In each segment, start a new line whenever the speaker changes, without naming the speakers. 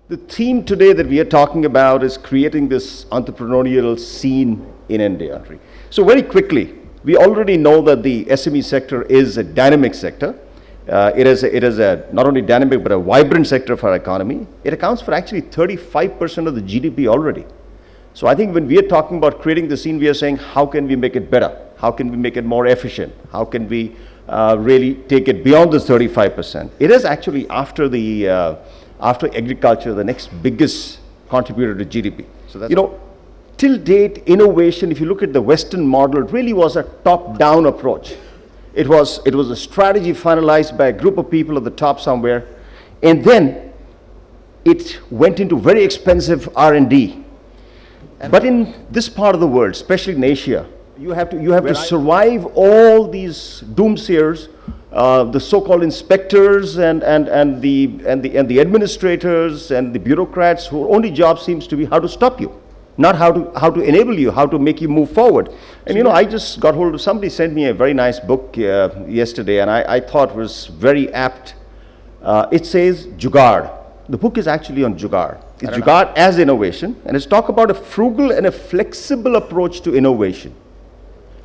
The theme today that we are talking about is creating this entrepreneurial scene in India. So very quickly, we already know that the SME sector is a dynamic sector. It is a not only dynamic but a vibrant sector of our economy. It accounts for actually 35% of the GDP already. So I think when we are talking about creating the scene, we are saying how can we make it better? How can we make it more efficient? How can we really take it beyond this 35%? It is actually after agriculture, the next biggest contributor to GDP. So that's, till date, innovation, if you look at the Western model, it really was a top-down approach. It was a strategy finalized by a group of people at the top somewhere, and then it went into very expensive R&D. But in this part of the world, especially in Asia, you have to survive all these doomsayers, the so-called inspectors and the administrators and the bureaucrats whose only job seems to be how to stop you, not how to enable you, how to make you move forward. And I just got hold of, somebody sent me a very nice book yesterday, and I thought was very apt. It says Jugaad. The book is actually on Jugaad. It's Jugaad as innovation, and it's talk about a frugal and a flexible approach to innovation.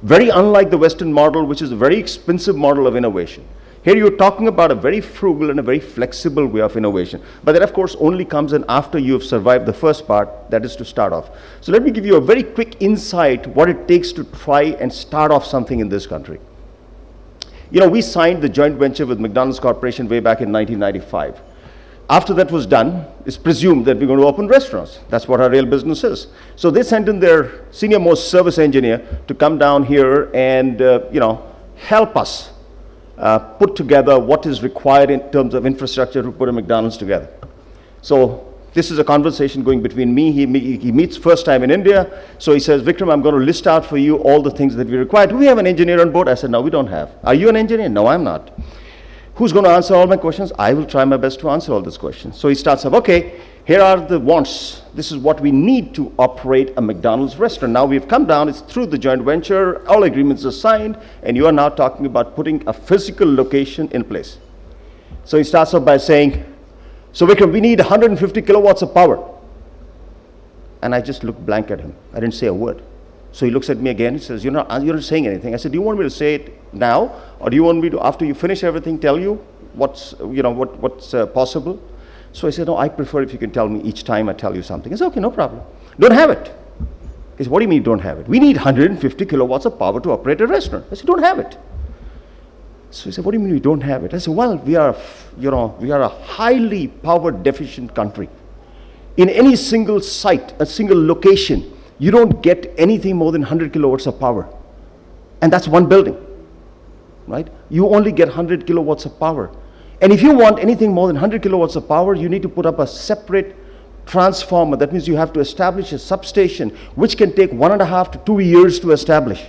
Very unlike the Western model, which is a very expensive model of innovation. Here you're talking about a very frugal and a very flexible way of innovation. But that, of course, only comes in after you've survived the first part, that is to start off. So let me give you a very quick insight what it takes to try and start off something in this country. We signed the joint venture with McDonald's Corporation way back in 1995. After that was done, it's presumed that we're going to open restaurants. That's what our real business is. So they sent in their senior most service engineer to come down here and help us put together what is required in terms of infrastructure to put a McDonald's together. So this is a conversation going between me. He meets first time in India. So he says, Vikram, I'm going to list out for you all the things that we require. Do we have an engineer on board? I said, no, we don't have. Are you an engineer? No, I'm not. Who's going to answer all my questions? I will try my best to answer all these questions. So he starts off, okay, here are the wants. This is what we need to operate a McDonald's restaurant. Now we've come down, it's through the joint venture, all agreements are signed, and you are now talking about putting a physical location in place. So he starts off by saying, so Vikram, we need 150 kilowatts of power. And I just looked blank at him. I didn't say a word. So he looks at me again, he says, you're not saying anything. I said, do you want me to say it now? Or do you want me to, after you finish everything, tell you what's possible? So I said, no, I prefer if you can tell me each time I tell you something. He said, okay, no problem. Don't have it. He said, what do you mean don't have it? We need 150 kilowatts of power to operate a restaurant. I said, don't have it. So he said, what do you mean we don't have it? I said, well, we are a highly power deficient country. In any single site, a single location, you don't get anything more than 100 kilowatts of power. And that's one building, right? You only get 100 kilowatts of power. And if you want anything more than 100 kilowatts of power, you need to put up a separate transformer. That means you have to establish a substation, which can take 1.5 to 2 years to establish.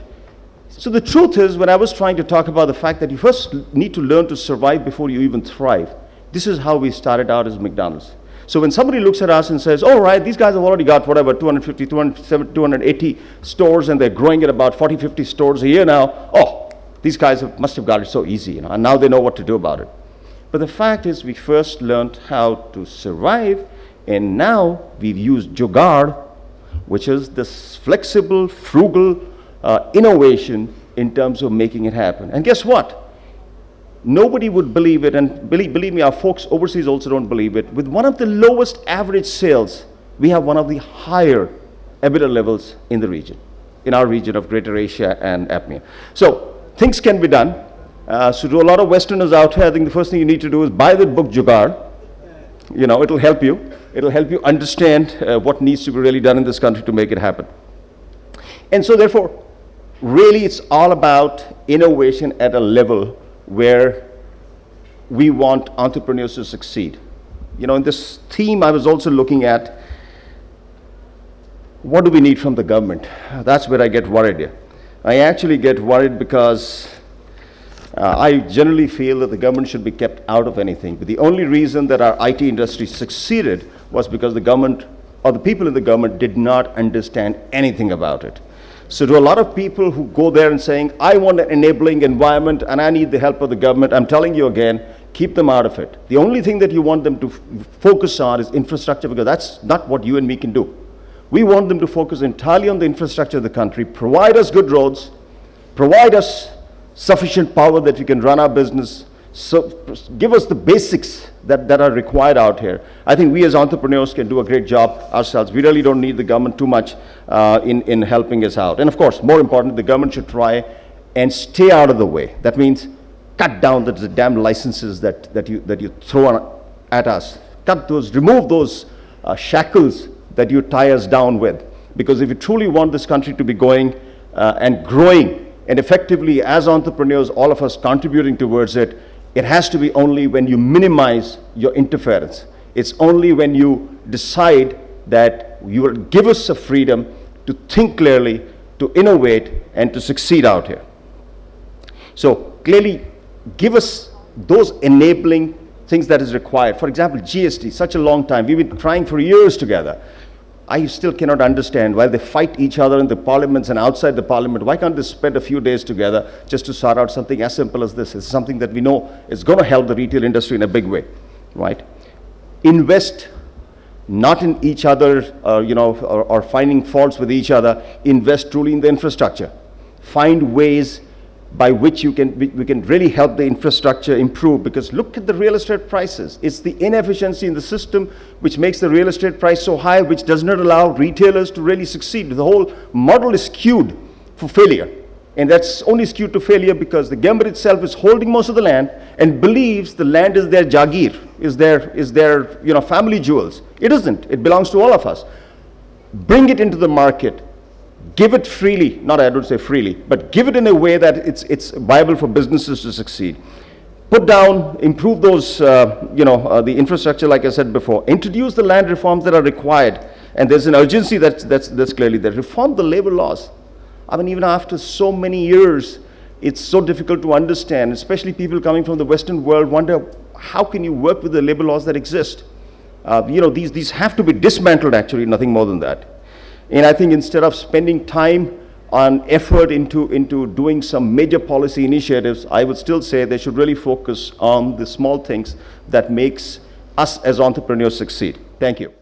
So the truth is, when I was trying to talk about the fact that you first need to learn to survive before you even thrive, this is how we started out as McDonald's. So when somebody looks at us and says, all right, these guys have already got whatever, 250, 280 stores, and they're growing at about 40, 50 stores a year now. Oh, these guys must have got it so easy, and now they know what to do about it. But the fact is, we first learned how to survive, and now we've used Jugaad, which is this flexible, frugal innovation in terms of making it happen. And guess what? Nobody would believe it, and believe me, our folks overseas also don't believe it. With one of the lowest average sales, we have one of the higher EBITDA levels in the region, in our region of Greater Asia and APMEA. So things can be done. So to a lot of Westerners out here, I think the first thing you need to do is buy the book Jugaad. It'll help you. It'll help you understand what needs to be really done in this country to make it happen. And so therefore, really it's all about innovation at a level where we want entrepreneurs to succeed. In this theme, I was also looking at what do we need from the government. That's where I get worried here. I actually get worried because I generally feel that the government should be kept out of anything. But the only reason that our IT industry succeeded was because the government or the people in the government did not understand anything about it. So to a lot of people who go there and saying, I want an enabling environment and I need the help of the government, I'm telling you again, keep them out of it. The only thing that you want them to focus on is infrastructure, because that's not what you and me can do. We want them to focus entirely on the infrastructure of the country, provide us good roads, provide us sufficient power that we can run our business, so give us the basics that are required out here. I think we as entrepreneurs can do a great job ourselves. We really don't need the government too much in helping us out. And of course, more important, the government should try and stay out of the way. That means cut down the damn licenses that you throw at us. Cut those, remove those shackles that you tie us down with. Because if you truly want this country to be going and growing, and effectively as entrepreneurs, all of us contributing towards it, it has to be only when you minimize your interference. It's only when you decide that you will give us the freedom to think clearly, to innovate, and to succeed out here. So clearly, give us those enabling things that is required. For example, GST, such a long time. We've been trying for years together. I still cannot understand why they fight each other in the parliaments and outside the parliament. Why can't they spend a few days together just to sort out something as simple as this? It's something that we know is going to help the retail industry in a big way, right? Invest not in each other, or finding faults with each other. Invest truly in the infrastructure. Find ways by which we can really help the infrastructure improve, because look at the real estate prices. It's the inefficiency in the system which makes the real estate price so high, which does not allow retailers to really succeed. The whole model is skewed for failure, and that's only skewed to failure because the government itself is holding most of the land and believes the land is their jagir, is their family jewels. It isn't. It belongs to all of us. Bring it into the market. Give it freely, not I don't say freely, but give it in a way that it's viable for businesses to succeed. Put down, improve those, the infrastructure, like I said before. Introduce the land reforms that are required, and there's an urgency that's clearly there. Reform the labor laws. I mean, even after so many years, it's so difficult to understand, especially people coming from the Western world wonder, how can you work with the labor laws that exist? These have to be dismantled, actually, nothing more than that. And I think instead of spending time on effort into doing some major policy initiatives, I would still say they should really focus on the small things that makes us as entrepreneurs succeed. Thank you.